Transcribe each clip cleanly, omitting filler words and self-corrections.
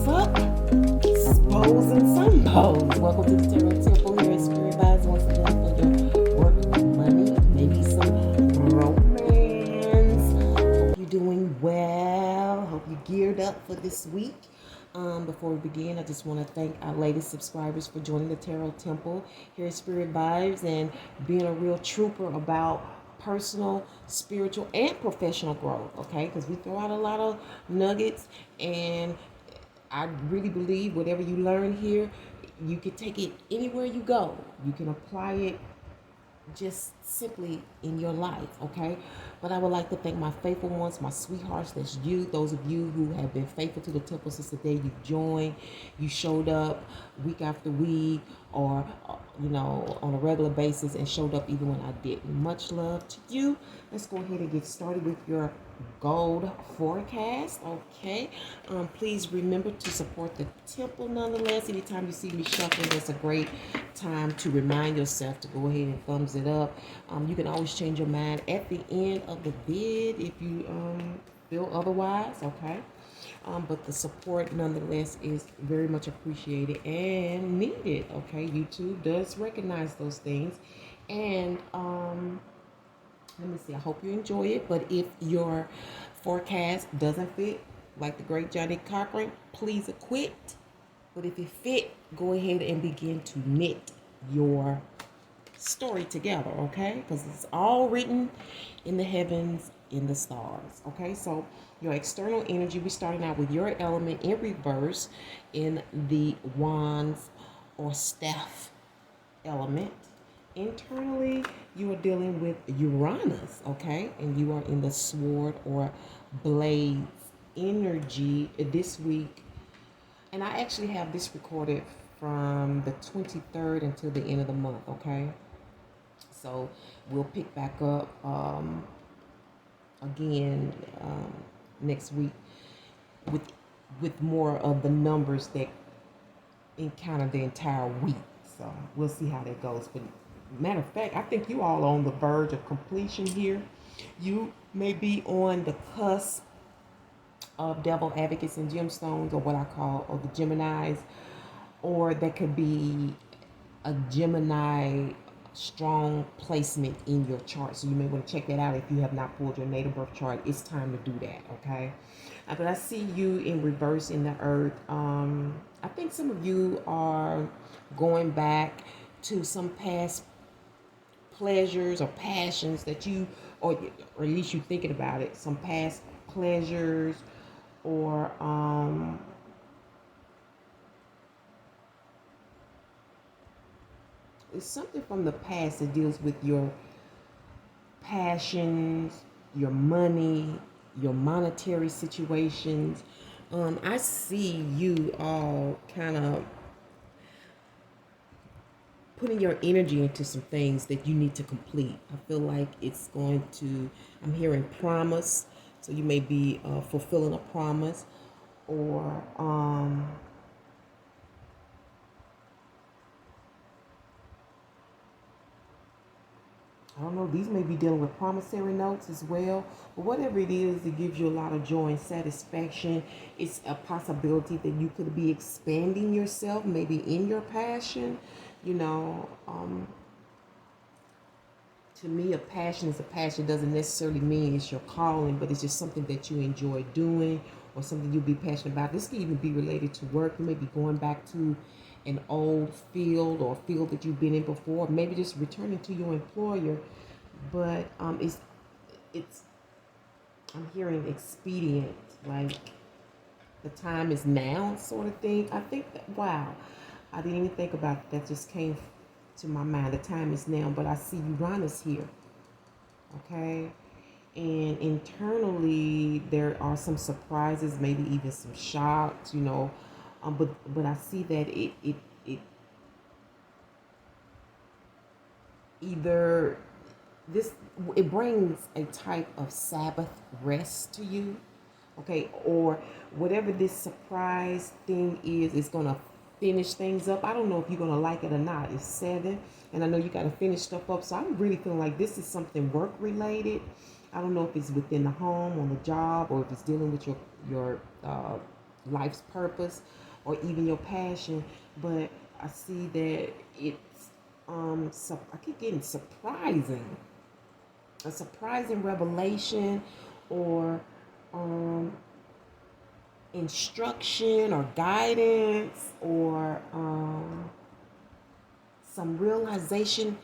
What's up? Exposing some bows. Welcome to the Tarot Temple here at Spirit Vibes once again for your work, money, maybe some romance. Hope you're doing well. Hope you're geared up for this week. Before we begin, I just want to thank our latest subscribers for joining the Tarot Temple here at Spirit Vibes and being a real trooper about personal, spiritual, and professional growth, okay? Because we throw out a lot of nuggets, and I really believe whatever you learn here, you can take it anywhere you go. You can apply it just simply in your life, okay? But I would like to thank my faithful ones, my sweethearts. That's you, those of you who have been faithful to the temple since the day you joined. You showed up week after week, or on a regular basis, and showed up even when I didn't. Much love to you. Let's go ahead and get started with your gold forecast, okay? Please remember to support the temple nonetheless. Anytime you see me shuffling, that's a great time to remind yourself to go ahead and thumbs it up. You can always change your mind at the end of the vid if you feel otherwise, okay? But the support nonetheless is very much appreciated and needed, okay? YouTube does recognize those things. And let me see, I hope you enjoy it. But if your forecast doesn't fit, like the great Johnny Cochran, please quit. But if it fit, go ahead and begin to knit your story together, okay? Because it's all written in the heavens, in the stars, okay? So your external energy, we're starting out with your element in reverse in the wands or staff element. Internally, you are dealing with Uranus, okay? And you are in the sword or blades energy this week. And I actually have this recorded from the 23rd until the end of the month, okay? So we'll pick back up again next week with more of the numbers that encounter the entire week. So we'll see how that goes. But matter of fact, I think you all are on the verge of completion here. You may be on the cusp of devil advocates and gemstones, or what I call, or the Geminis, or that could be a Gemini strong placement in your chart. So you may want to check that out if you have not pulled your natal birth chart. It's time to do that, okay? But I see you in reverse in the earth. I think some of you are going back to some past pleasures or passions that you, or at least you thinking about it, some past pleasures, or it's something from the past that deals with your passions, your money, your monetary situations. I see you all kind of putting your energy into some things that you need to complete. I feel like it's going to, I'm hearing promise. So you may be fulfilling a promise, or I don't know, these may be dealing with promissory notes as well. But whatever it is, it gives you a lot of joy and satisfaction. It's a possibility that you could be expanding yourself, maybe in your passion. To me, a passion is a passion. It doesn't necessarily mean it's your calling, but it's just something that you enjoy doing, or something you'll be passionate about. This can even be related to work. You may be going back to an old field, or a field that you've been in before, maybe just returning to your employer. But it's I'm hearing expedient, like the time is now sort of thing. I think that, wow, I didn't even think about that. That just came to my mind. The time is now. But I see Uranus here, okay? And internally, there are some surprises, maybe even some shocks, but I see that it either this, it brings a type of Sabbath rest to you, okay, or whatever this surprise thing is gonna finish things up. I don't know if you're gonna like it or not. It's 7, and I know you gotta finish stuff up. So I'm really feeling like this is something work related. I don't know if it's within the home, on the job, or if it's dealing with your life's purpose or even your passion. But I see that it's I keep getting a surprising revelation or um instruction or guidance or some realization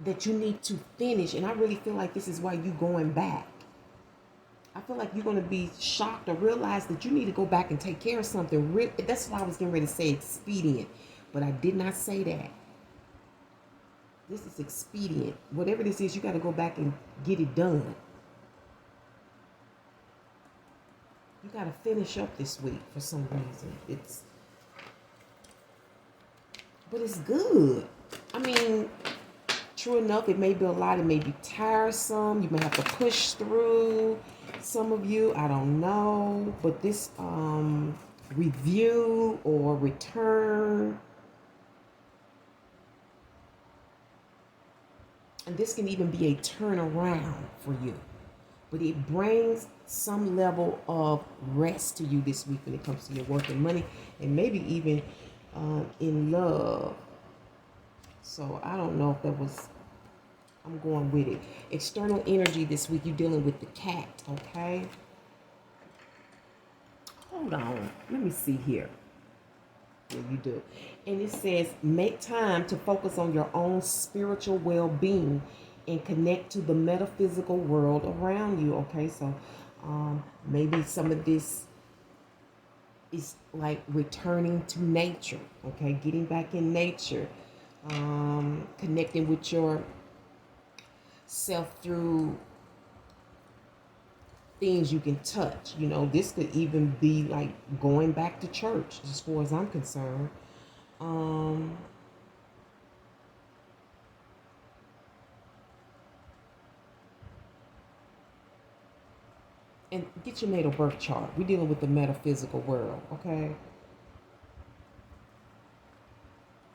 that you need to finish. And I really feel like this is why you going back. I feel like you're going to be shocked or realize that you need to go back and take care of something. That's what I was getting ready to say, expedient. But I did not say that. This is expedient. Whatever this is, you got to go back and get it done. You got to finish up this week for some reason. But it's good. I mean, true enough, it may be a lot. It may be tiresome. You may have to push through. Some of you, I don't know. But this review or return, and this can even be a turnaround for you. But it brings some level of rest to you this week when it comes to your work and money, and maybe even in love. So I don't know if that was, I'm going with it. External energy this week, you're dealing with the cat, okay? Hold on, let me see here. Yeah, you do. And it says, make time to focus on your own spiritual well-being and connect to the metaphysical world around you, okay? So maybe some of this is like returning to nature, okay? Getting back in nature, connecting with your self through things you can touch. You know, this could even be like going back to church, as far as I'm concerned. And get your natal birth chart. We're dealing with the metaphysical world, okay?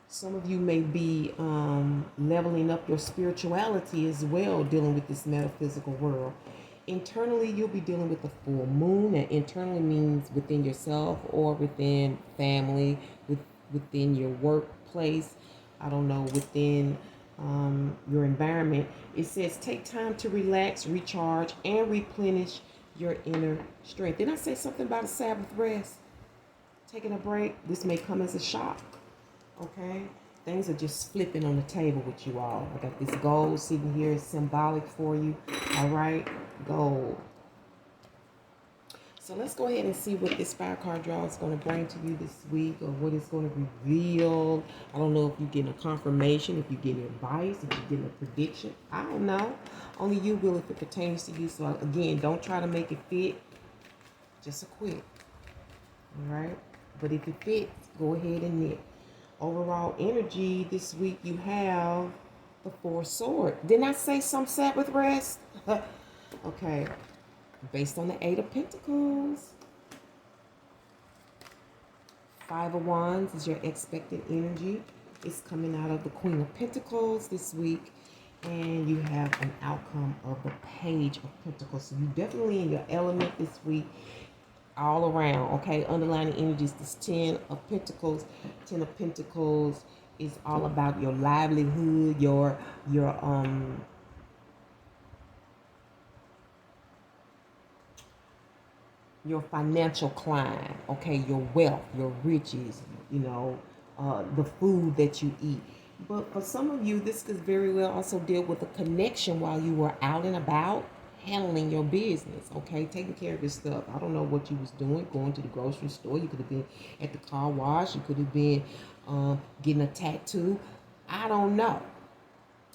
Some of you may be leveling up your spirituality as well, dealing with this metaphysical world. Internally, you'll be dealing with the full moon, and internally means within yourself or within family, within your workplace, I don't know, within your environment. It says take time to relax, recharge, and replenish your inner strength. Didn't I say something about a Sabbath rest? Taking a break. This may come as a shock. Okay? Things are just flipping on the table with you all. I got this gold sitting here. It's symbolic for you. All right? Gold. So let's go ahead and see what this fire card draw is going to bring to you this week, or what it's going to reveal. I don't know if you're getting a confirmation, if you're getting advice, if you're getting a prediction. I don't know. Only you will if it pertains to you. So again, don't try to make it fit. Just a quit. All right? But if it fits, go ahead and knit. Overall energy this week, you have the Four Swords. Didn't I say some Sabbath rest? Okay. Based on the Eight of Pentacles. Five of Wands is your expected energy. It's coming out of the Queen of Pentacles this week. And you have an outcome of the Page of Pentacles. So you're definitely in your element this week all around, okay? Underlying energies, this Ten of Pentacles. Ten of Pentacles is all about your livelihood, your financial climb, okay, your wealth, your riches, you know, the food that you eat. But for some of you, this could very well also deal with a connection while you were out and about handling your business, okay, taking care of your stuff. I don't know what you was doing, going to the grocery store. You could have been at the car wash. You could have been getting a tattoo. I don't know.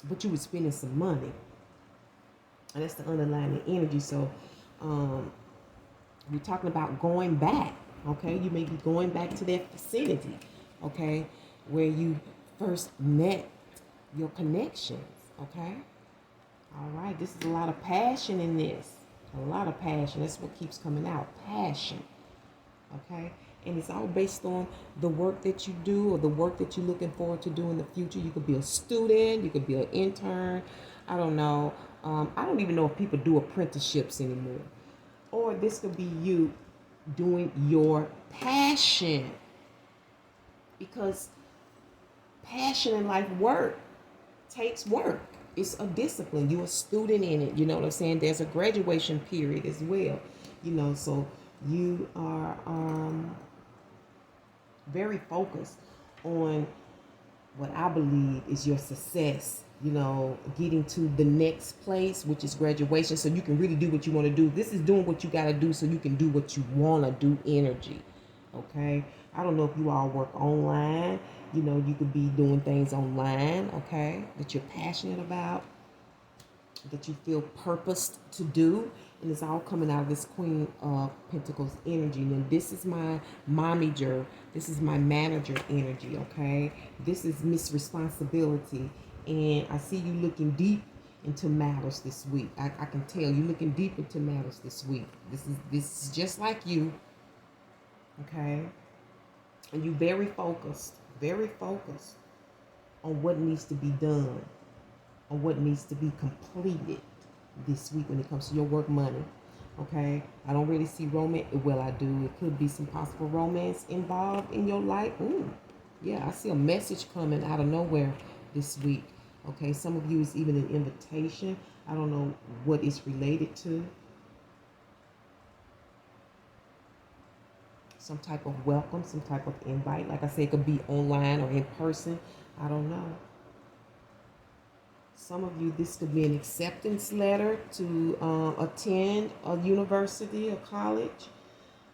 But you were spending some money. And that's the underlying energy. So, we're talking about going back, okay? You may be going back to that vicinity, okay, where you first met your connections, okay? All right, this is a lot of passion in this. A lot of passion. That's what keeps coming out. Passion, okay? And it's all based on the work that you do or the work that you're looking forward to do in the future. You could be a student. You could be an intern. I don't know. I don't even know if people do apprenticeships anymore. Or this could be you doing your passion, because passion in life takes work. It's a discipline. You're a student in it. You know what I'm saying? There's a graduation period as well. So you are very focused on what I believe is your success, getting to the next place, which is graduation, so you can really do what you want to do. This is doing what you got to do so you can do what you want to do energy. Okay? I don't know if you all work online. You could be doing things online, okay, that you're passionate about, that you feel purposed to do. And it's all coming out of this Queen of Pentacles energy. And this is my momager. This is my manager energy, okay? This is Miss Responsibility. And I see you looking deep into matters this week. I can tell you looking deep into matters this week. This is just like you, okay? And you very focused on what needs to be done, on what needs to be completed this week when it comes to your work money. Okay, I don't really see romance. Well, I do. It could be some possible romance involved in your life. Yeah, I see a message coming out of nowhere this week. Okay, some of you is even an invitation. I don't know what it's related to. Some type of welcome, some type of invite. Like I said, it could be online or in person. I don't know. Some of you, this could be an acceptance letter to attend a university or college,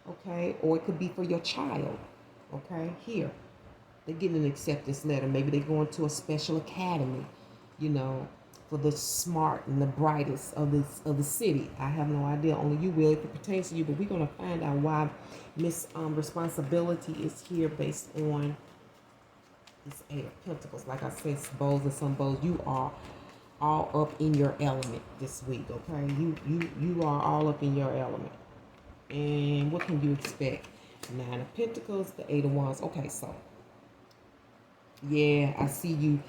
okay? Or it could be for your child, okay? Here, they're getting an acceptance letter. Maybe they're going to a special academy, for the smart and the brightest of the city. I have no idea. Only you will if it pertains to you. But we're going to find out why Miss Responsibility is here based on this Eight of Pentacles. Like I said, bows and some bows, you are all up in your element this week, okay? You are all up in your element. And what can you expect? Nine of Pentacles, the Eight of Wands. Okay, so yeah, I see you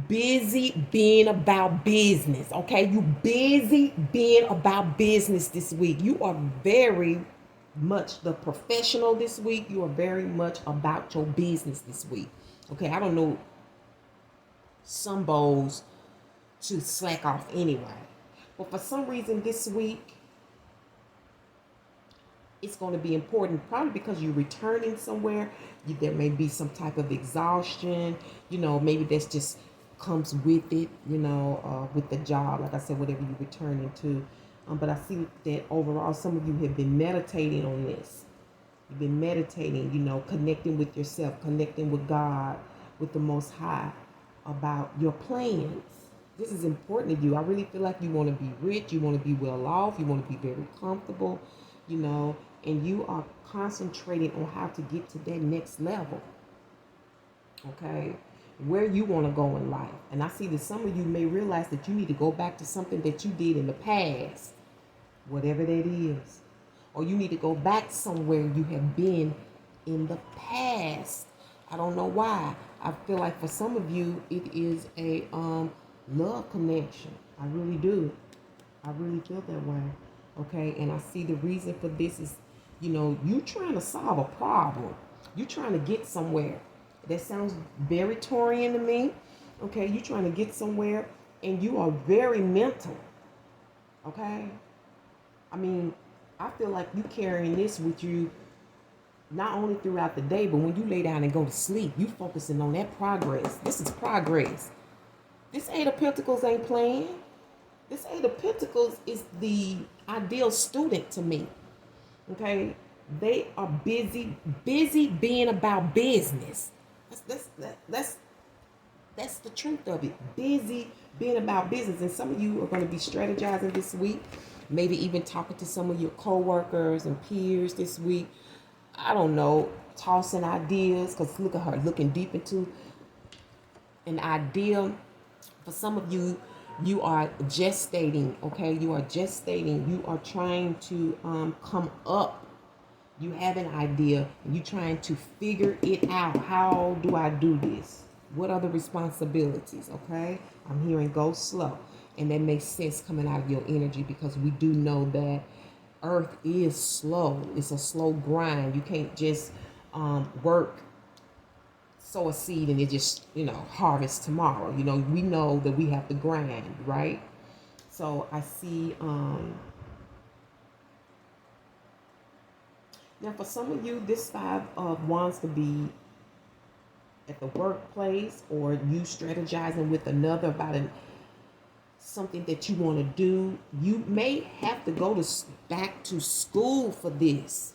busy being about business, okay? You busy being about business this week. You are very much the professional this week. You are very much about your business this week, okay? I don't know some bows to slack off anyway. But for some reason this week, it's going to be important, probably because you're returning somewhere. There may be some type of exhaustion, maybe that's just comes with it, with the job. Like I said, whatever you're returning to. But I see that overall, some of you have been meditating on this. You've been meditating, connecting with yourself, connecting with God, with the Most High, about your plans. This is important to you. I really feel like you want to be rich, you want to be well off, you want to be very comfortable, and you are concentrating on how to get to that next level, okay? Where you want to go in life. And I see that some of you may realize that you need to go back to something that you did in the past, whatever that is. Or you need to go back somewhere you have been in the past. I don't know why. I feel like for some of you, it is a love connection. I really do. I really feel that way. Okay, and I see the reason for this is, you trying to solve a problem. You trying to get somewhere. That sounds very Taurian to me. Okay, you trying to get somewhere, and you are very mental. Okay, I mean, I feel like you carrying this with you not only throughout the day, but when you lay down and go to sleep, you focusing on that progress. This is progress. This Eight of Pentacles ain't playing. This Eight of Pentacles is the ideal student to me. Okay? They are busy being about business. That's the truth of it. Busy being about business. And some of you are going to be strategizing this week. Maybe even talking to some of your coworkers and peers this week. I don't know. Tossing ideas. Because look at her looking deep into an idea. For some of you, you are gestating, okay? You are gestating. You are trying to come up. You have an idea. And you're trying to figure it out. How do I do this? What are the responsibilities, okay? I'm hearing go slow. And that makes sense coming out of your energy because we do know that earth is slow. It's a slow grind. You can't just work, sow a seed, and it just, harvest tomorrow. We know that we have to grind, right? So I see, now for some of you, this Five of Wands could be at the workplace, or you strategizing with another about something that you want to do. You may have to go back to school for this.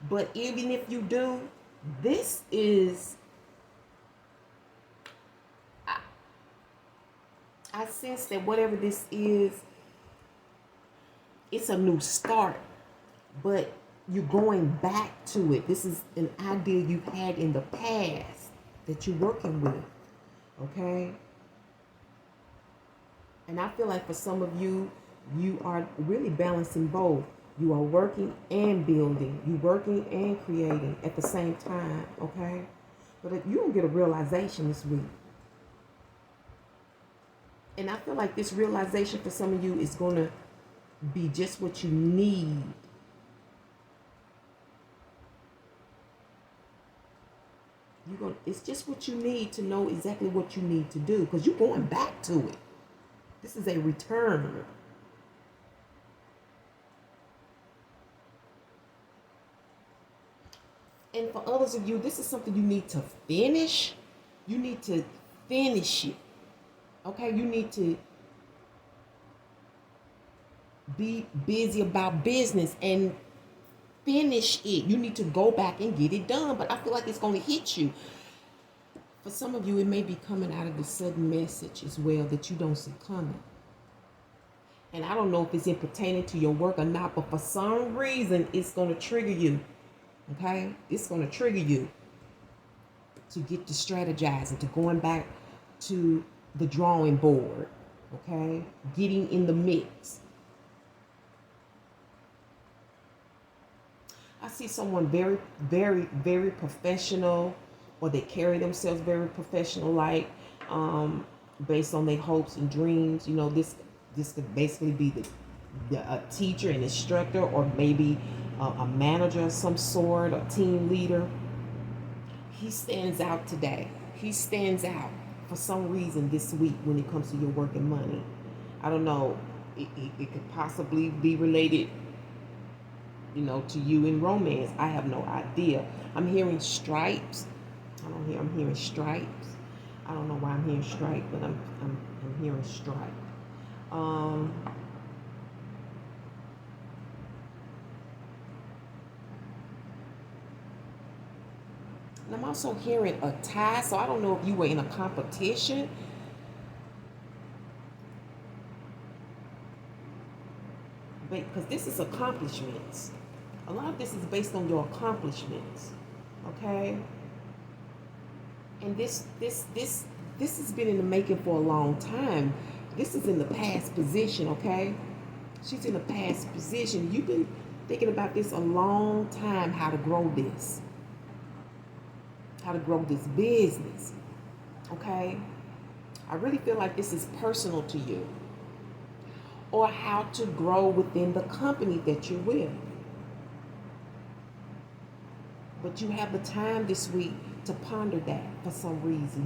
But even if you do, this is, I sense that whatever this is, it's a new start, but you're going back to it. This is an idea you've had in the past that you're working with, okay? And I feel like for some of you, you are really balancing both. You are working and building. You're working and creating at the same time, okay? But if you don't get a realization this week. And I feel like this realization for some of you is going to be just what you need. It's just what you need to know exactly what you need to do, because you're going back to it. This is a return. And for others of you, this is something you need to finish. You need to finish it. Okay? You need to be busy about business and finish it. You need to go back and get it done. But I feel like it's going to hit you. For some of you, it may be coming out of the sudden message as well that you don't see coming. And I don't know if it's pertaining to your work or not, but for some reason, it's going to trigger you. Okay? It's going to trigger you to get to strategizing, to going back to the drawing board. Okay? Getting in the mix. I see someone very, very, very professional, or they carry themselves very professional, like based on their hopes and dreams. This could basically be a teacher, an instructor, or maybe a manager of some sort, a team leader. He stands out today. He stands out for some reason this week when it comes to your work and money. I don't know. It could possibly be related, to you in romance. I have no idea. I'm hearing stripes. I'm hearing stripes. I don't know why I'm hearing stripe, but I'm hearing stripe. And I'm also hearing a tie, so I don't know if you were in a competition. Because this is accomplishments. A lot of this is based on your accomplishments. Okay? And this has been in the making for a long time. This is in the past position, okay? She's in the past position. You've been thinking about this a long time, how to grow this. How to grow this business, okay? I really feel like this is personal to you. Or how to grow within the company that you're with. But you have the time this week to ponder that for some reason.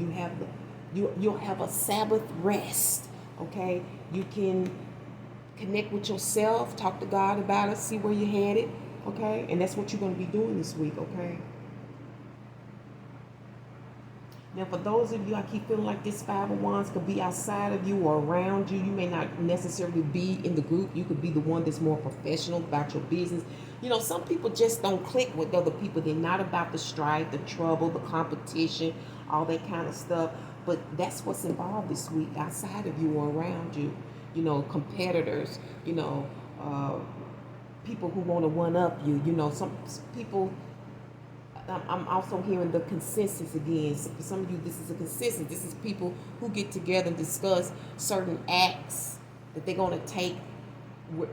You'll have a Sabbath rest, okay? You can connect with yourself, talk to God about it, see where you're headed, okay? And that's what you're going to be doing this week, okay? Now, for those of you, I keep feeling like this Five of Wands could be outside of you or around you. You may not necessarily be in the group. You could be the one that's more professional about your business. Some people just don't click with other people. They're not about the strife, the trouble, the competition, all that kind of stuff. But that's what's involved this week outside of you or around you. Competitors, people who want to one-up you. Some people... I'm also hearing the consensus again. So for some of you, this is a consensus. This is people who get together and discuss certain acts that they're going to take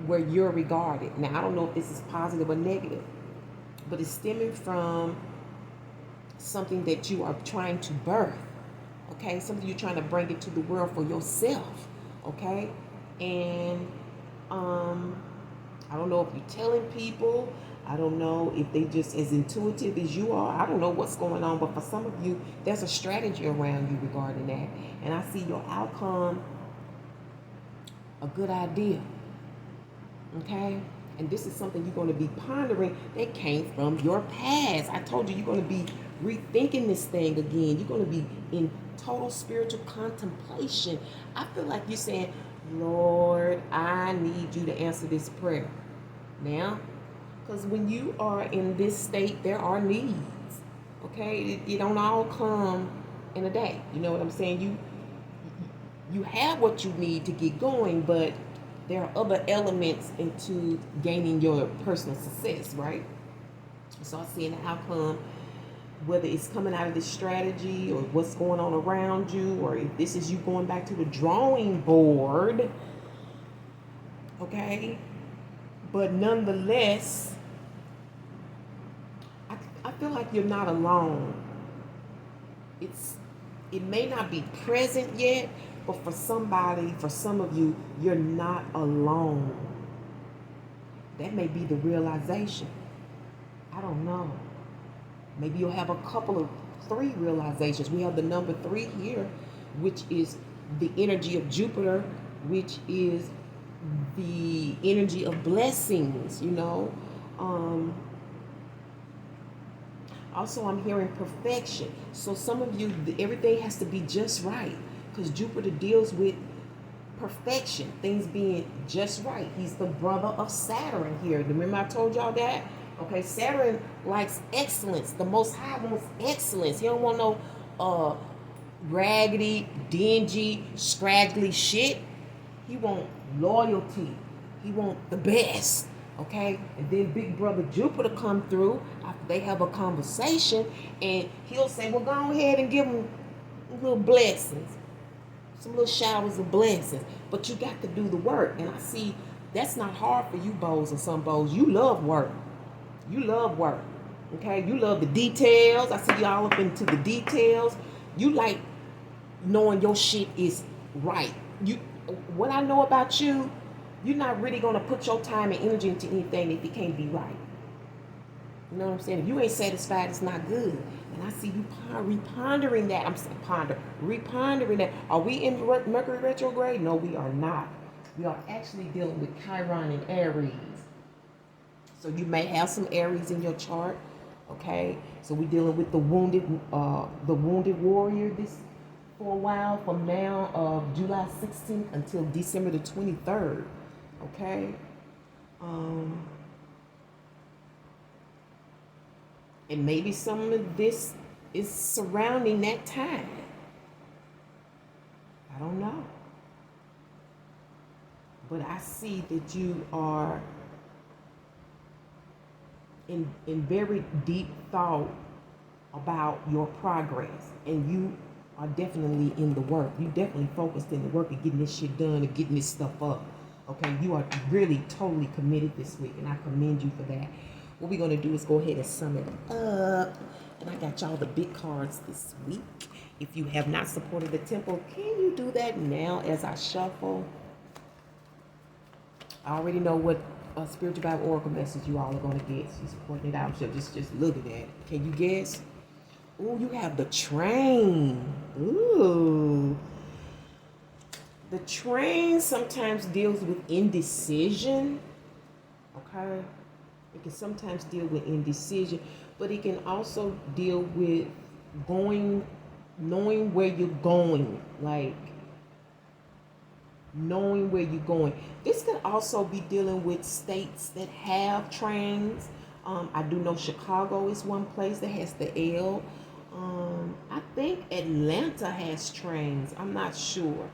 where you're regarded. Now, I don't know if this is positive or negative, but it's stemming from something that you are trying to birth, okay? Something you're trying to bring into the world for yourself, okay? And I don't know if you're telling people. I don't know if they just as intuitive as you are. I don't know what's going on, but for some of you, there's a strategy around you regarding that. And I see your outcome a good idea. Okay? And this is something you're going to be pondering that came from your past. I told you you're going to be rethinking this thing again. You're going to be in total spiritual contemplation. I feel like you're saying, Lord, I need you to answer this prayer. Now, because when you are in this state, there are needs. Okay? It don't all come in a day. You know what I'm saying? You have what you need to get going, but there are other elements into gaining your personal success, right? So I see an outcome, whether it's coming out of this strategy or what's going on around you, or if this is you going back to the drawing board, okay? But nonetheless, I feel like you're not alone. It may not be present yet, but for somebody, for some of you, you're not alone. That may be the realization. I don't know. Maybe you'll have a couple of 3 realizations. We have the number 3 here, which is the energy of Jupiter, which is the energy of blessings, you know. Also, I'm hearing perfection. So some of you, everything has to be just right, because Jupiter deals with perfection, things being just right. He's the brother of Saturn here. Remember I told y'all that? Okay, Saturn likes excellence. The Most High wants excellence. He don't want no raggedy, dingy, scraggly shit. He want loyalty. He want the best. Okay, and then Big Brother Jupiter come through. They have a conversation, and he'll say, "Well, go ahead and give them little blessings, some little showers of blessings." But you got to do the work, and I see that's not hard for you, bows and some bows. You love work. You love work. Okay, you love the details. I see y'all up into the details. You like knowing your shit is right. What I know about you, you're not really gonna put your time and energy into anything if it can't be right. You know what I'm saying? If you ain't satisfied, it's not good. And I see you repondering that. I'm saying repondering that. Are we in Mercury retrograde? No, we are not. We are actually dealing with Chiron and Aries. So you may have some Aries in your chart. Okay, so we're dealing with the wounded warrior this for a while, from now of July 16th until December the 23rd. Okay. And maybe some of this is surrounding that time. I don't know. But I see that you are in very deep thought about your progress. And you are definitely in the work. You definitely focused in the work of getting this shit done and getting this stuff up. Okay, you are really totally committed this week, and I commend you for that. What we're going to do is go ahead and sum it up. And I got y'all the big cards this week. If you have not supported the temple, can you do that now as I shuffle? I already know what spiritual Bible oracle message you all are going to get. She's pointing it out. So just look at that. Can you guess? Ooh, you have the train. Ooh. The train sometimes deals with indecision. Okay? It can sometimes deal with indecision, but it can also deal with knowing where you're going, like knowing where you're going. This could also be dealing with states that have trains. I do know Chicago is one place that has the L. I think Atlanta has trains. I'm not sure.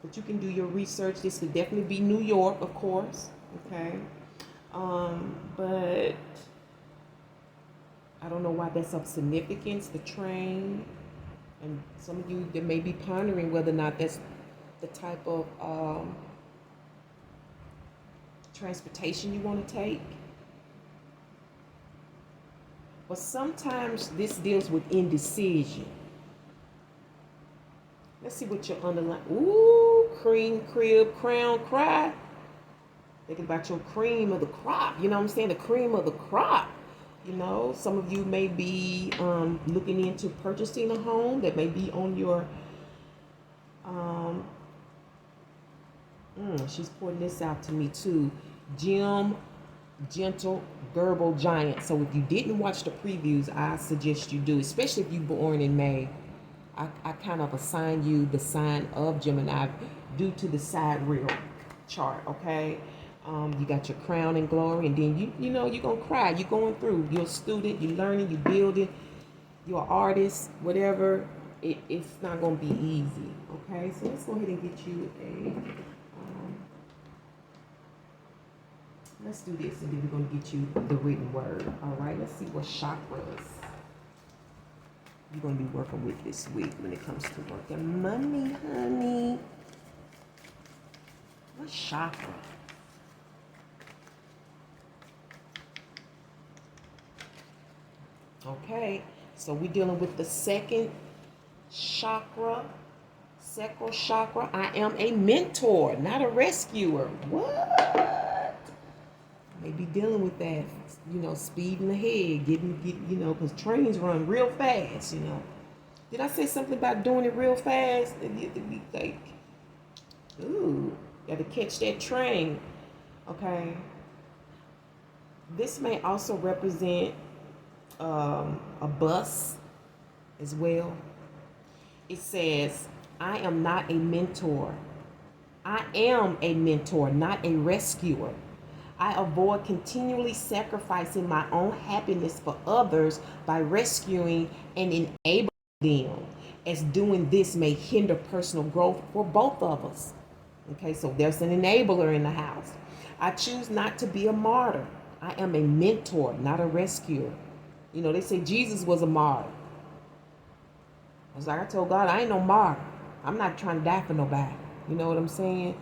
But you can do your research. This could definitely be New York, of course. Okay. But I don't know why that's of significance, the train. And some of you that may be pondering whether or not that's the type of transportation you want to take. But sometimes this deals with indecision. Let's see what your underlying. Ooh, cream, crib, crown, cry. Thinking about your cream of the crop. You know what I'm saying? The cream of the crop. You know, some of you may be looking into purchasing a home that may be on your. Um, she's pointing this out to me too. Jim Gentle Gerbil Giant. So if you didn't watch the previews, I suggest you do, especially if you're born in May. I kind of assign you the sign of Gemini due to the sidereal chart, okay? You got your crown and glory, and then you know you're gonna cry. You're going through. You're a student. You're learning. You're building. You're an artist. Whatever. It's not gonna be easy, okay? So let's go ahead and get you a. Let's do this, and then we're gonna get you the written word. All right. Let's see what chakras you're going to be working with this week when it comes to work and money, honey. What chakra? Okay, so we're dealing with the second chakra. Sacral chakra. I am a mentor, not a rescuer. What? Maybe dealing with that, you know, speeding ahead, getting, you know, because trains run real fast, you know. Did I say something about doing it real fast? It'd be like, ooh, got to catch that train, okay. This may also represent a bus as well. It says, I am not a mentor. I am a mentor, not a rescuer. I avoid continually sacrificing my own happiness for others by rescuing and enabling them, as doing this may hinder personal growth for both of us. Okay, so there's an enabler in the house. I choose not to be a martyr. I am a mentor, not a rescuer. You know, they say Jesus was a martyr. I was like, I told God, I ain't no martyr. I'm not trying to die for nobody. You know what I'm saying?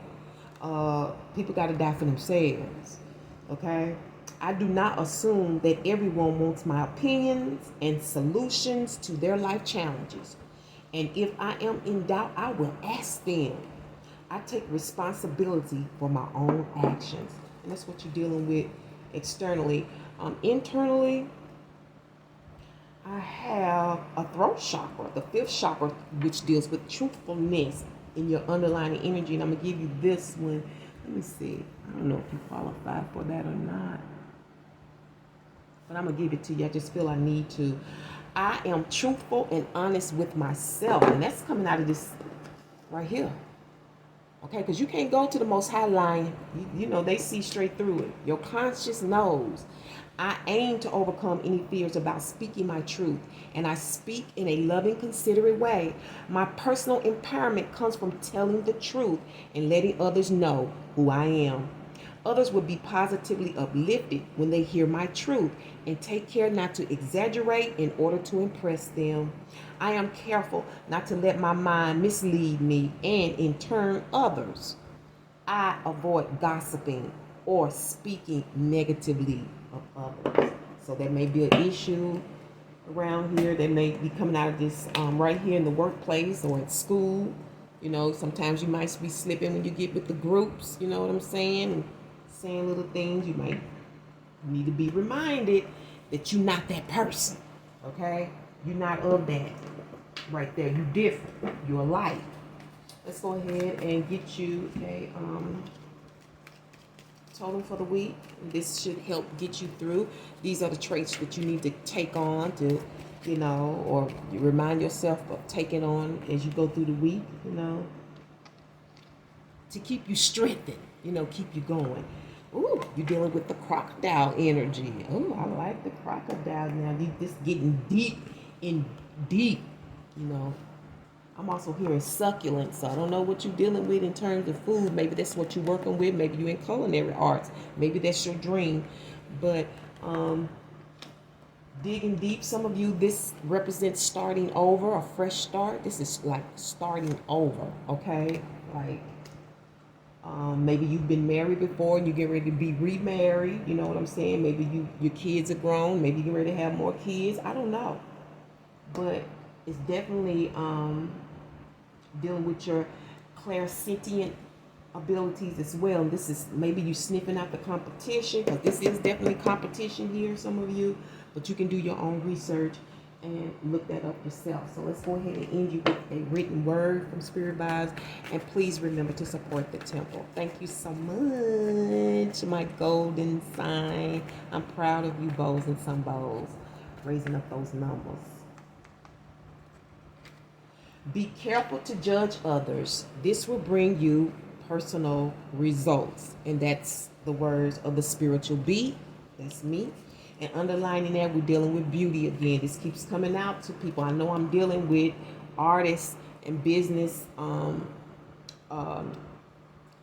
People got to die for themselves. Okay? I do not assume that everyone wants my opinions and solutions to their life challenges. And if I am in doubt, I will ask them. I take responsibility for my own actions. And that's what you're dealing with externally. Internally, I have a throat chakra, the fifth chakra, which deals with truthfulness in your underlying energy. And I'm going to give you this one. Let me see. I don't know if you qualify for that or not. But I'm going to give it to you. I just feel I need to. I am truthful and honest with myself. And that's coming out of this right here. Okay, because you can't go to the Most High line. You know, they see straight through it. Your conscience knows. I aim to overcome any fears about speaking my truth, and I speak in a loving, considerate way. My personal empowerment comes from telling the truth and letting others know who I am. Others will be positively uplifted when they hear my truth and take care not to exaggerate in order to impress them. I am careful not to let my mind mislead me and in turn others. I avoid gossiping or speaking negatively of others. So there may be an issue around here that may be coming out of this right here in the workplace or at school. You know, sometimes you might be slipping when you get with the groups, you know what I'm saying? And saying little things. You might need to be reminded that you're not that person, okay? You're not of that right there. You're different. You're alike. Let's go ahead and get you a totem for the week. This should help get you through. These are the traits that you need to take on to, you know, or you remind yourself of taking on as you go through the week, you know, to keep you strengthened, you know, keep you going. Ooh, you're dealing with the crocodile energy. Ooh, I like the crocodile now. This getting deep in deep, you know. I'm also hearing succulent, so I don't know what you're dealing with in terms of food. Maybe that's what you're working with. Maybe you're in culinary arts. Maybe that's your dream. But digging deep, some of you, this represents starting over, a fresh start. This is like starting over, okay? Like, maybe you've been married before and you get ready to be remarried. You know what I'm saying? Maybe your kids are grown. Maybe you get ready to have more kids. I don't know. But it's definitely dealing with your clairsentient abilities as well. And this is maybe you sniffing out the competition, because this is definitely competition here, some of you, but you can do your own research and look that up yourself. So let's go ahead and end you with a written word from Spirit Vibes, and please remember to support the temple. Thank you so much, my golden sign. I'm proud of you, bows and some bows, raising up those numbers. Be careful to judge others. This will bring you personal results. And that's the words of the spiritual bee. That's me. And underlining that, we're dealing with beauty again. This keeps coming out to people. I know I'm dealing with artists and business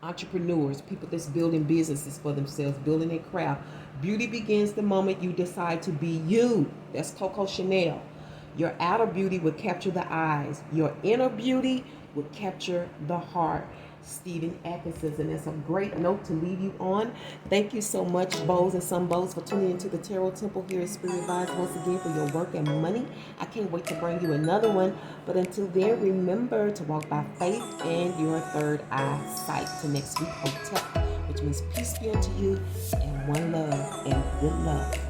entrepreneurs, people that's building businesses for themselves, building a craft. Beauty begins the moment you decide to be you. That's Coco Chanel. Your outer beauty will capture the eyes. Your inner beauty will capture the heart. Stephen Atkinson, and that's a great note to leave you on. Thank you so much, bows and some bows, for tuning into the Tarot Temple here at Spirit Vibes once again for your work and money. I can't wait to bring you another one. But until then, remember to walk by faith and your third eye sight. Till next week, Hotel, which means peace be unto you and one love and good love.